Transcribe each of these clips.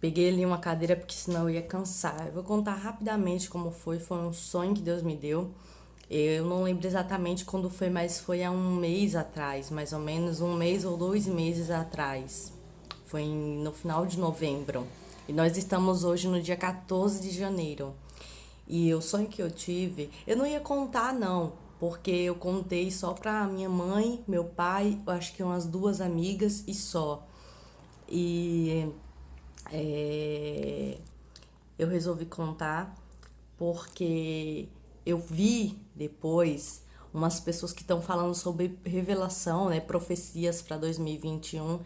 Peguei ali uma cadeira porque senão eu ia cansar. Eu vou contar rapidamente como foi. Foi um sonho que Deus me deu. Eu não lembro exatamente quando foi, mas foi há um mês atrás, mais ou menos um mês ou 2 meses atrás. Foi no final de novembro. E nós estamos hoje no dia 14 de janeiro. E o sonho que eu tive, eu não ia contar não, porque eu contei só pra minha mãe, meu pai, eu acho que umas duas amigas e só. E é, eu resolvi contar porque eu vi depois umas pessoas que estão falando sobre revelação, né, profecias para 2021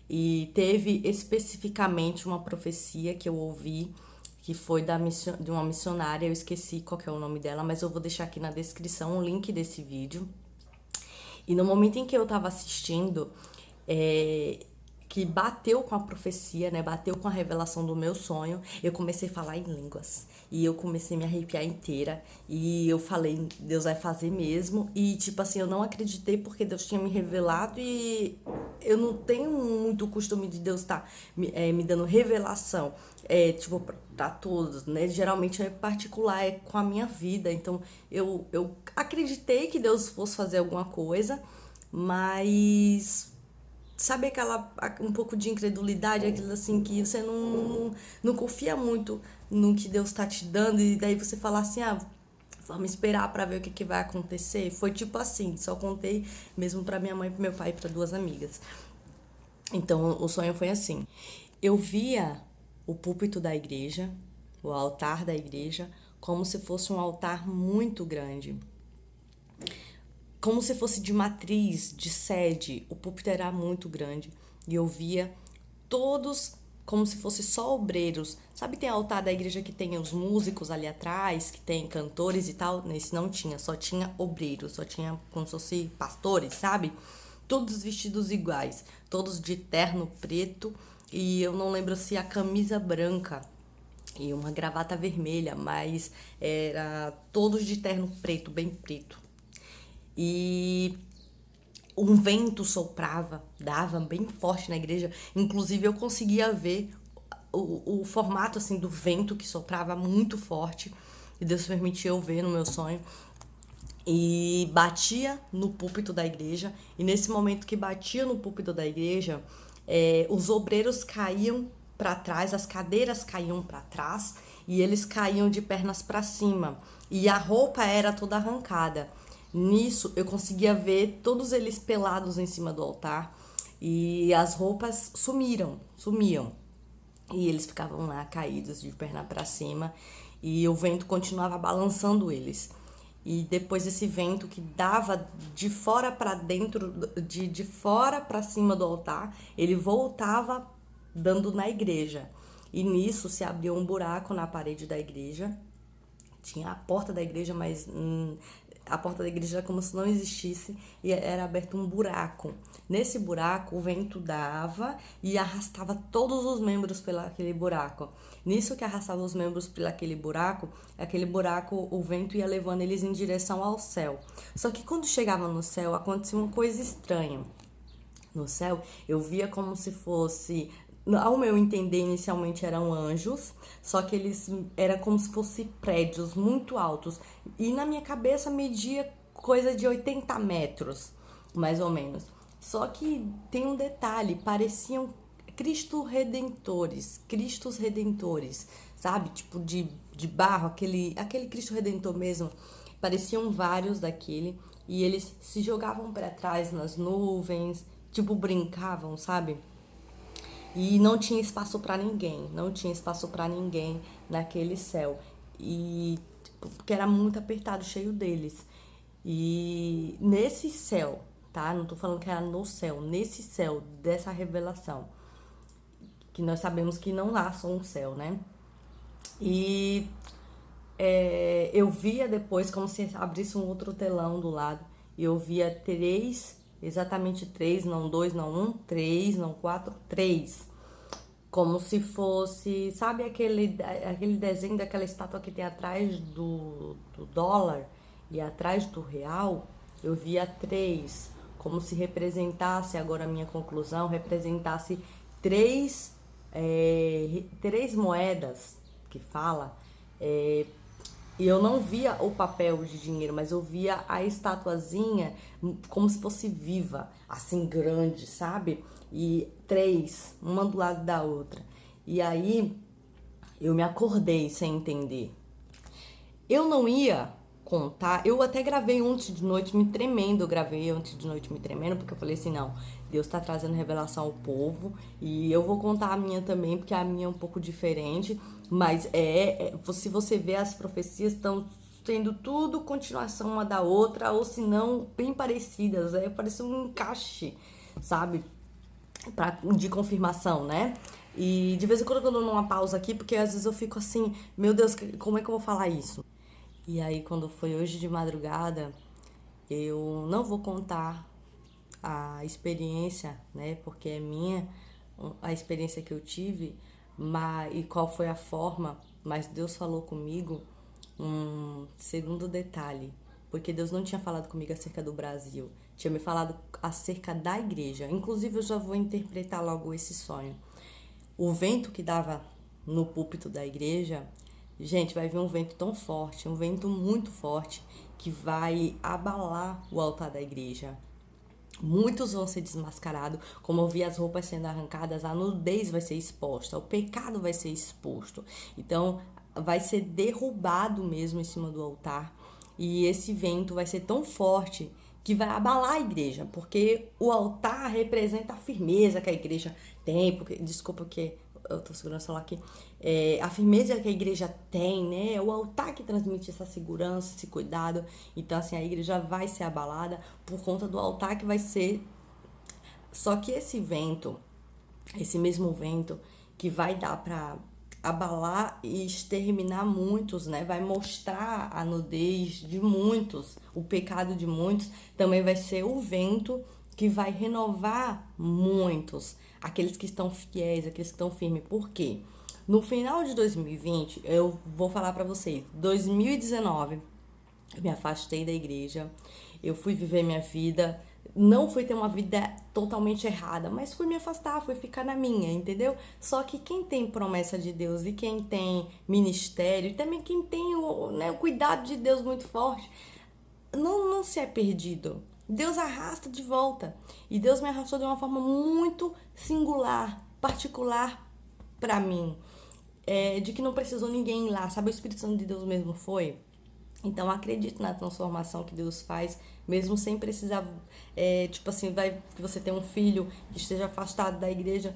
e teve especificamente uma profecia que eu ouvi que foi de uma missionária, eu esqueci qual que é o nome dela, mas eu vou deixar aqui na descrição o link desse vídeo. E no momento em que eu estava assistindo, é, que bateu com a profecia, né? Bateu com a revelação do meu sonho, eu comecei a falar em línguas. E eu comecei a me arrepiar inteira. E eu falei, Deus vai fazer mesmo. E tipo assim, eu não acreditei porque Deus tinha me revelado e eu não tenho muito costume de Deus estar me dando revelação. Tipo, pra todos, né? Geralmente é particular, é com a minha vida. Então, eu acreditei que Deus fosse fazer alguma coisa, mas sabe aquela um pouco de incredulidade, aquilo assim que você não confia muito no que Deus tá te dando e daí você fala assim, ah, vamos esperar pra ver o que que vai acontecer. Foi tipo assim, só contei mesmo pra minha mãe, pro meu pai e pra duas amigas. Então, o sonho foi assim. Eu via o púlpito da igreja, o altar da igreja, como se fosse um altar muito grande, como se fosse de matriz, de sede. O púlpito era muito grande e eu via todos como se fosse só obreiros. Sabe, tem altar da igreja que tem os músicos ali atrás, que tem cantores e tal? Nesse não tinha, só tinha obreiros, só tinha como se fosse pastores, sabe? Todos vestidos iguais, todos de terno preto e eu não lembro se a camisa branca e uma gravata vermelha, mas era todos de terno preto, bem preto. E um vento soprava, dava bem forte na igreja. Inclusive eu conseguia ver o formato assim do vento que soprava muito forte. E Deus permitiu eu ver no meu sonho. E batia no púlpito da igreja. E nesse momento que batia no púlpito da igreja, os obreiros caíam para trás, as cadeiras caíam para trás e eles caíam de pernas para cima. E a roupa era toda arrancada. Nisso eu conseguia ver todos eles pelados em cima do altar e as roupas sumiam. E eles ficavam lá caídos de perna para cima e o vento continuava balançando eles. E depois esse vento que dava de fora para dentro, de fora para cima do altar, ele voltava dando na igreja. E nisso se abriu um buraco na parede da igreja. Tinha a porta da igreja, mas a porta da igreja era como se não existisse e era aberto um buraco. Nesse buraco, o vento dava e arrastava todos os membros pelaquele buraco. Nisso que arrastava os membros pelaquele buraco, aquele buraco, o vento ia levando eles em direção ao céu. Só que quando chegava no céu, acontecia uma coisa estranha. No céu, eu via como se fosse, ao meu entender, inicialmente eram anjos, só que eles era como se fossem prédios muito altos. E na minha cabeça media coisa de 80 metros, mais ou menos. Só que tem um detalhe, pareciam Cristos redentores, sabe? Tipo de barro, aquele Cristo Redentor mesmo. Pareciam vários daquele e eles se jogavam para trás nas nuvens, tipo brincavam, sabe? E não tinha espaço para ninguém, não tinha espaço para ninguém naquele céu. E porque era muito apertado, cheio deles. E nesse céu, tá? Não tô falando que era no céu, nesse céu dessa revelação, que nós sabemos que não há só um céu, né? E eu via depois como se abrisse um outro telão do lado e eu via três, exatamente três, não dois, não um, três, não quatro, três. Como se fosse, sabe aquele desenho daquela estátua que tem atrás do dólar e atrás do real? Eu via três, como se representasse, agora a minha conclusão, representasse três três moedas que fala, e eu não via o papel de dinheiro, mas eu via a estatuazinha como se fosse viva, assim grande, sabe? E três, uma do lado da outra. E aí eu me acordei sem entender. Eu não ia contar, eu até gravei ontem de noite me tremendo, eu gravei ontem de noite me tremendo, porque eu falei assim, não, Deus tá trazendo revelação ao povo, e eu vou contar a minha também, porque a minha é um pouco diferente, mas se você vê as profecias estão tendo tudo continuação uma da outra, ou se não, bem parecidas, parece um encaixe, sabe? De confirmação, né? E de vez em quando eu dou uma pausa aqui, porque às vezes eu fico assim, meu Deus, como é que eu vou falar isso? E aí, quando foi hoje de madrugada, eu não vou contar a experiência, né? Porque é minha, a experiência que eu tive, e qual foi a forma, mas Deus falou comigo um segundo detalhe, porque Deus não tinha falado comigo acerca do Brasil, tinha me falado acerca da igreja. Inclusive, eu já vou interpretar logo esse sonho. O vento que dava no púlpito da igreja, gente, vai vir um vento tão forte, um vento muito forte, que vai abalar o altar da igreja. Muitos vão ser desmascarados, como eu vi as roupas sendo arrancadas, a nudez vai ser exposta, o pecado vai ser exposto. Então, vai ser derrubado mesmo em cima do altar. E esse vento vai ser tão forte que vai abalar a igreja, porque o altar representa a firmeza que a igreja tem, desculpa que eu tô segurando o celular aqui, a firmeza que a igreja tem, né? É o altar que transmite essa segurança, esse cuidado. Então, assim, a igreja vai ser abalada por conta do altar que vai ser. Só que esse mesmo vento que vai dar para abalar e exterminar muitos, né? Vai mostrar a nudez de muitos, o pecado de muitos, também vai ser o vento que vai renovar muitos, aqueles que estão fiéis, aqueles que estão firmes. Por quê? No final de 2020, eu vou falar para vocês, 2019, eu me afastei da igreja, eu fui viver minha vida, não fui ter uma vida totalmente errada, mas fui me afastar, fui ficar na minha, entendeu? Só que quem tem promessa de Deus e quem tem ministério, e também quem tem o cuidado de Deus muito forte, não se é perdido. Deus arrasta de volta. E Deus me arrastou de uma forma muito singular, particular para mim. De que não precisou ninguém ir lá, sabe? O Espírito Santo de Deus mesmo foi. Então, acredito na transformação que Deus faz, mesmo sem precisar, tipo assim, que você tem um filho que esteja afastado da igreja,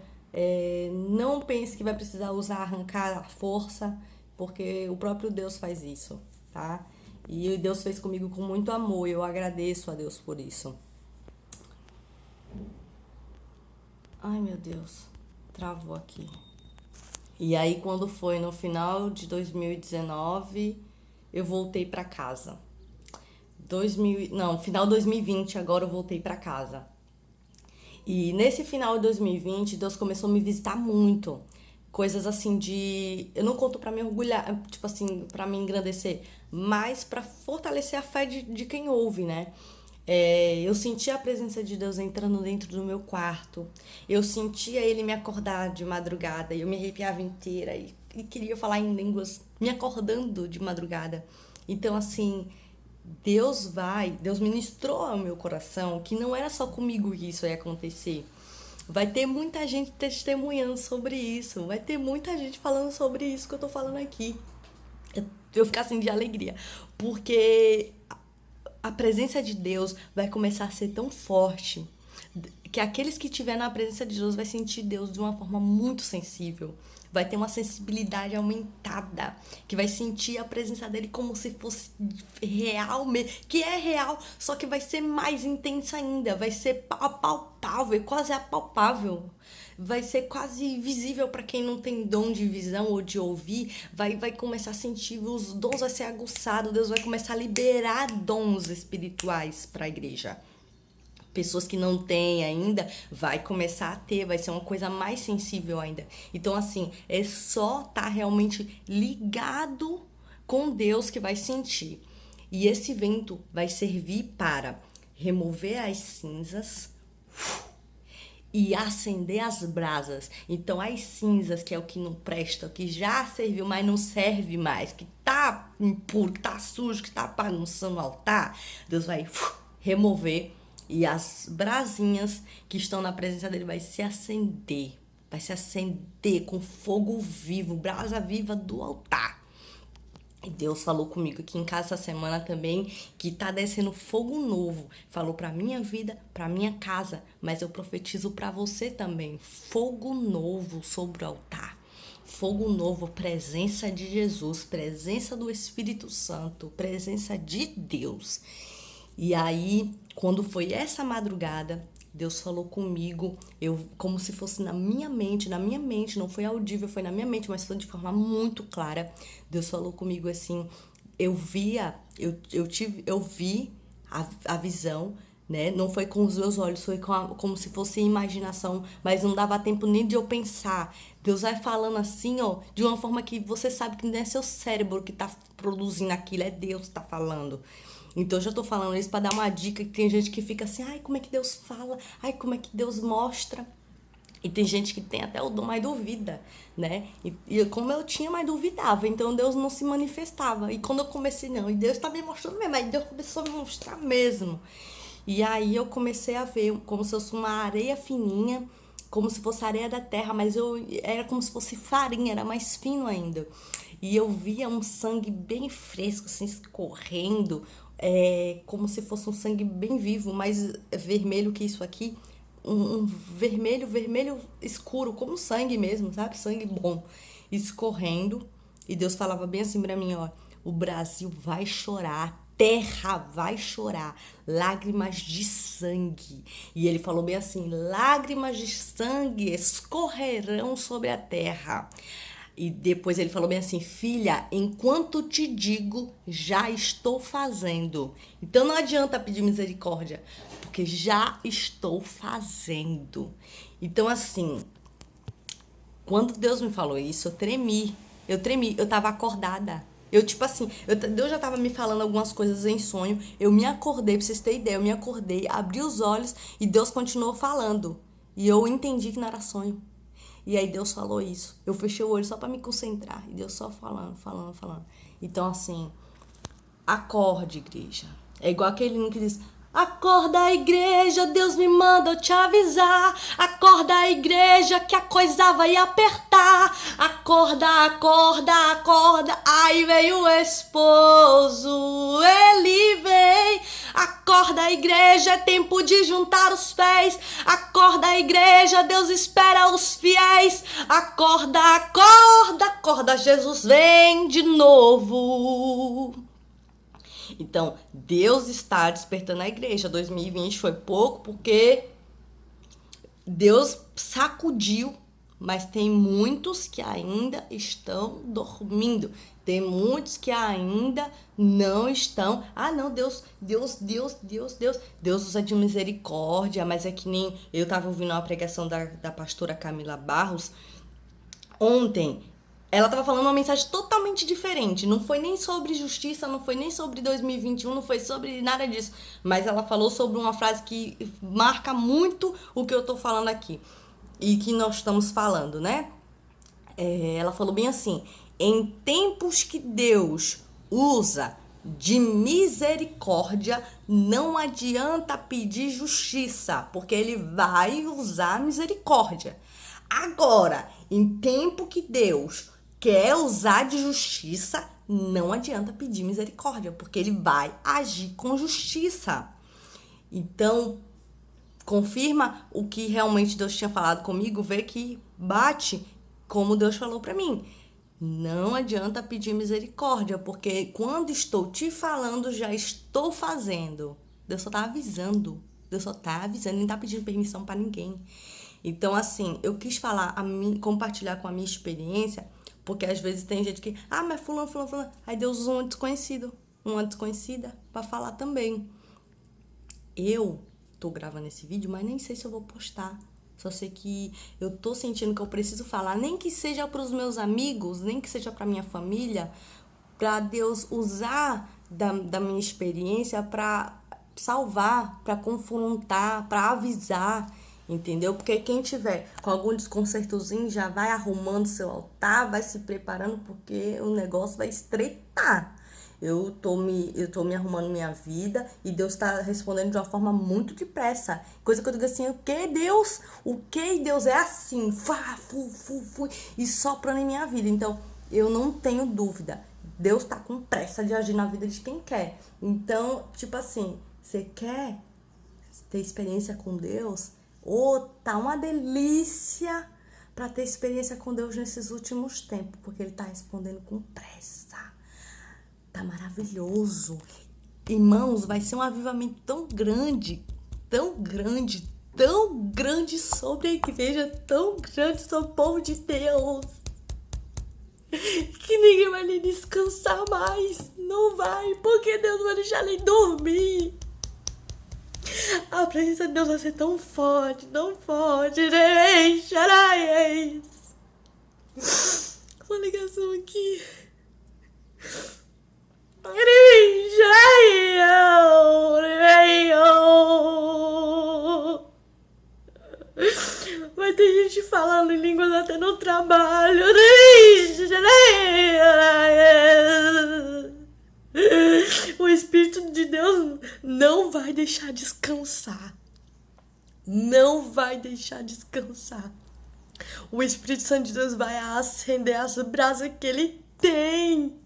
não pense que vai precisar arrancar a força, porque o próprio Deus faz isso, tá? E Deus fez comigo com muito amor, e eu agradeço a Deus por isso. Ai, meu Deus, travou aqui. E aí, quando foi no final de 2019, eu voltei para casa. Final de 2020, agora eu voltei para casa. E nesse final de 2020, Deus começou a me visitar muito. Coisas assim eu não conto pra me orgulhar, tipo assim, pra me engrandecer, mas pra fortalecer a fé de quem ouve, né? Eu sentia a presença de Deus entrando dentro do meu quarto. Eu sentia Ele me acordar de madrugada. E eu me arrepiava inteira e queria falar em línguas, me acordando de madrugada. Então, assim, Deus ministrou ao meu coração que não era só comigo que isso ia acontecer. Vai ter muita gente testemunhando sobre isso. Vai ter muita gente falando sobre isso que eu tô falando aqui. Eu ficar assim de alegria. Porque a presença de Deus vai começar a ser tão forte que aqueles que estiverem na presença de Deus vai sentir Deus de uma forma muito sensível. Vai ter uma sensibilidade aumentada, que vai sentir a presença dele como se fosse real mesmo, que é real, só que vai ser mais intensa ainda, vai ser apalpável, quase apalpável. Vai ser quase visível para quem não tem dom de visão ou de ouvir, vai começar a sentir, os dons vai ser aguçado, Deus vai começar a liberar dons espirituais para a igreja. Pessoas que não têm ainda, vai começar a ter, vai ser uma coisa mais sensível ainda. Então, assim, é só estar realmente ligado com Deus que vai sentir. E esse vento vai servir para remover as cinzas e acender as brasas. Então as cinzas, que é o que não presta, o que já serviu, mas não serve mais, que tá impuro, que tá sujo, que tá bagunçando o altar, Deus vai remover e as brasinhas que estão na presença dele vai se acender. Vai se acender com fogo vivo, brasa viva do altar. E Deus falou comigo aqui em casa essa semana também que tá descendo fogo novo. Falou pra minha vida, pra minha casa, mas eu profetizo pra você também. Fogo novo sobre o altar. Fogo novo, presença de Jesus, presença do Espírito Santo, presença de Deus. E aí, quando foi essa madrugada, Deus falou comigo, eu como se fosse na minha mente, não foi audível, foi na minha mente, mas foi de forma muito clara. Deus falou comigo assim, eu vi a visão, né? Não foi com os meus olhos, foi como se fosse imaginação, mas não dava tempo nem de eu pensar. Deus vai falando assim, ó, de uma forma que você sabe que não é seu cérebro que tá produzindo aquilo, é Deus que tá falando. Então eu já tô falando isso pra dar uma dica, que tem gente que fica assim, ai, como é que Deus fala? Ai, como é que Deus mostra? E tem gente que tem até o dom, mas duvida, né? E como eu tinha, mas duvidava. Então Deus não se manifestava. E quando eu comecei, não, e Deus tá me mostrando mesmo. Aí Deus começou a me mostrar mesmo. E aí eu comecei a ver como se fosse uma areia fininha, como se fosse areia da terra, mas era como se fosse farinha, era mais fino ainda. E eu via um sangue bem fresco, assim, escorrendo, como se fosse um sangue bem vivo, mais vermelho que isso aqui. Um vermelho, vermelho escuro, como sangue mesmo, sabe? Sangue bom, escorrendo. E Deus falava bem assim pra mim, ó, o Brasil vai chorar, terra vai chorar, lágrimas de sangue. E ele falou bem assim, lágrimas de sangue escorrerão sobre a terra. E depois ele falou bem assim, filha, enquanto te digo, já estou fazendo. Então não adianta pedir misericórdia, porque já estou fazendo. Então assim, quando Deus me falou isso, eu tremi, eu tava acordada. Eu, tipo assim, Deus já tava me falando algumas coisas em sonho, eu me acordei, pra vocês terem ideia, eu me acordei, abri os olhos e Deus continuou falando. E eu entendi que não era sonho. E aí Deus falou isso. Eu fechei o olho só pra me concentrar. E Deus só falando, falando, falando. Então, assim, acorde, igreja. É igual aquele hino que diz: acorda, igreja, Deus me manda eu te avisar. Acorda, igreja, que a coisa vai apertar. Acorda, acorda, acorda. Aí veio o esposo, ele veio. Acorda, igreja, é tempo de juntar os pés. Acorda, igreja, Deus espera os fiéis. Acorda, acorda, acorda, Jesus vem de novo. Então, Deus está despertando a igreja. 2020 foi pouco porque Deus sacudiu, mas tem muitos que ainda estão dormindo. Tem muitos que ainda não estão. Ah, não, Deus usa de misericórdia, mas é que nem eu estava ouvindo uma pregação da pastora Camila Barros ontem. Ela estava falando uma mensagem totalmente diferente. Não foi nem sobre justiça, não foi nem sobre 2021, não foi sobre nada disso. Mas ela falou sobre uma frase que marca muito o que eu tô falando aqui. E que nós estamos falando, né? Ela falou bem assim: em tempos que Deus usa de misericórdia, não adianta pedir justiça, porque ele vai usar misericórdia. Agora, em tempo que Deus quer usar de justiça, não adianta pedir misericórdia, porque ele vai agir com justiça. Então, confirma o que realmente Deus tinha falado comigo, vê que bate como Deus falou pra mim. Não adianta pedir misericórdia, porque quando estou te falando, já estou fazendo. Deus só tá avisando. Deus só tá avisando, nem tá pedindo permissão pra ninguém. Então, assim, eu quis falar, compartilhar com a minha experiência, porque às vezes tem gente que, mas fulano. Aí Deus usa um desconhecido, uma desconhecida, pra falar também. Eu tô gravando esse vídeo, mas nem sei se eu vou postar. Só sei que eu tô sentindo que eu preciso falar, nem que seja pros meus amigos, nem que seja pra minha família, pra Deus usar da minha experiência pra salvar, pra confrontar, pra avisar. entendeu? Porque quem tiver com algum desconcertozinho já vai arrumando seu altar, vai se preparando, porque o negócio vai estreitar. Eu tô me arrumando minha vida e Deus tá respondendo de uma forma muito depressa. Coisa que eu digo assim, o que Deus? O que Deus é assim? E soprando em minha vida. Então, eu não tenho dúvida. Deus tá com pressa de agir na vida de quem quer. Então, tipo assim, você quer ter experiência com Deus? Tá uma delícia para ter experiência com Deus nesses últimos tempos, porque Ele tá respondendo com pressa. Tá maravilhoso. Irmãos, vai ser um avivamento tão grande, tão grande, tão grande sobre a igreja, tão grande sobre o povo de Deus, que ninguém vai nem descansar mais. Não vai, porque Deus não vai deixar nem dormir. A presença de Deus vai ser tão forte, né? Xarai. Uma ligação aqui. Vai ter gente falando em línguas até no trabalho. O Espírito de Deus não vai deixar descansar. Não vai deixar descansar. O Espírito Santo de Deus vai acender as brasas que ele tem.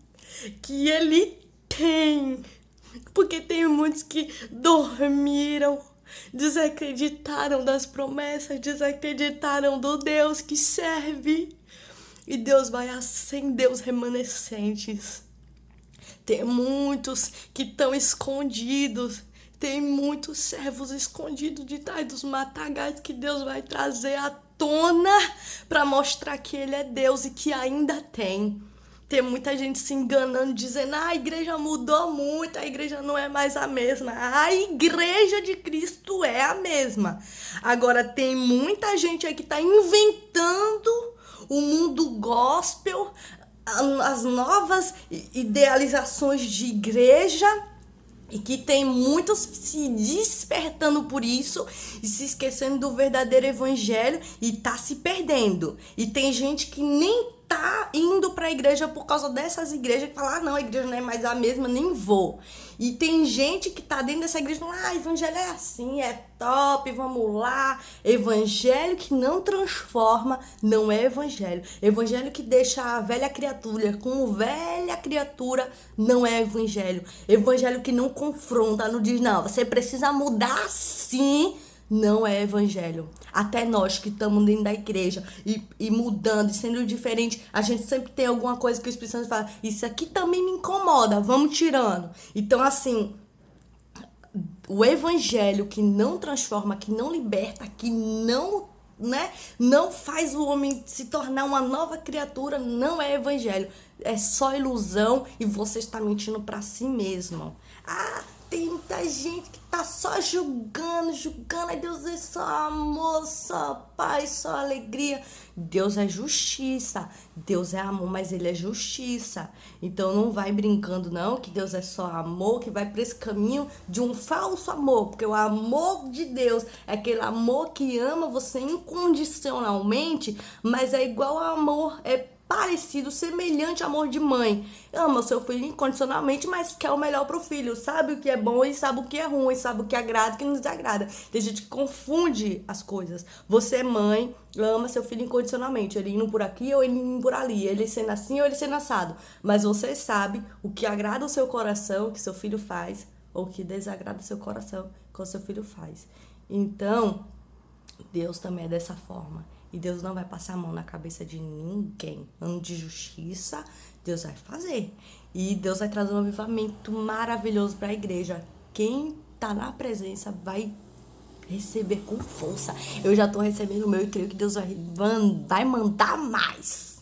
Porque tem muitos que dormiram, desacreditaram das promessas, desacreditaram do Deus que serve. E Deus vai acender os remanescentes. Tem muitos que estão escondidos. Tem muitos servos escondidos de trás dos matagais que Deus vai trazer à tona para mostrar que Ele é Deus e que ainda tem. Tem muita gente se enganando, dizendo, a igreja mudou muito, a igreja não é mais a mesma. A igreja de Cristo é a mesma. Agora, tem muita gente aí que está inventando o mundo gospel, as novas idealizações de igreja, e que tem muitos se despertando por isso e se esquecendo do verdadeiro evangelho e tá se perdendo. E tem gente que nem tá indo pra igreja por causa dessas igrejas que falam, não, a igreja não é mais a mesma, nem vou. E tem gente que tá dentro dessa igreja falando, evangelho é assim, é top, vamos lá. Evangelho que não transforma não é evangelho. Evangelho que deixa a velha criatura com velha criatura não é evangelho. Evangelho que não confronta, não diz, não, você precisa mudar sim, não é evangelho. Até nós que estamos dentro da igreja e mudando, e sendo diferente, a gente sempre tem alguma coisa que o Espírito Santo fala, isso aqui também me incomoda, vamos tirando. Então, assim, o evangelho que não transforma, que não liberta, que não, não faz o homem se tornar uma nova criatura, não é evangelho. É só ilusão e você está mentindo para si mesmo. Tem muita gente que tá só julgando. Ai, Deus é só amor, só paz, só alegria. Deus é justiça. Deus é amor, mas Ele é justiça. Então não vai brincando não, que Deus é só amor, que vai para esse caminho de um falso amor. Porque o amor de Deus é aquele amor que ama você incondicionalmente, mas é igual ao amor, parecido, semelhante ao amor de mãe. Ama o seu filho incondicionalmente, mas quer o melhor pro filho. Sabe o que é bom e sabe o que é ruim, sabe o que agrada e o que não desagrada. Tem gente que confunde as coisas. Você, mãe, ama seu filho incondicionalmente. Ele indo por aqui ou ele indo por ali. Ele sendo assim ou ele sendo assado. Mas você sabe o que agrada o seu coração, que seu filho faz, ou o que desagrada o seu coração, que o seu filho faz. Então, Deus também é dessa forma. E Deus não vai passar a mão na cabeça de ninguém. Ano de justiça, Deus vai fazer. E Deus vai trazer um avivamento maravilhoso para a igreja. Quem tá na presença vai receber com força. Eu já tô recebendo o meu e creio que Deus vai mandar mais.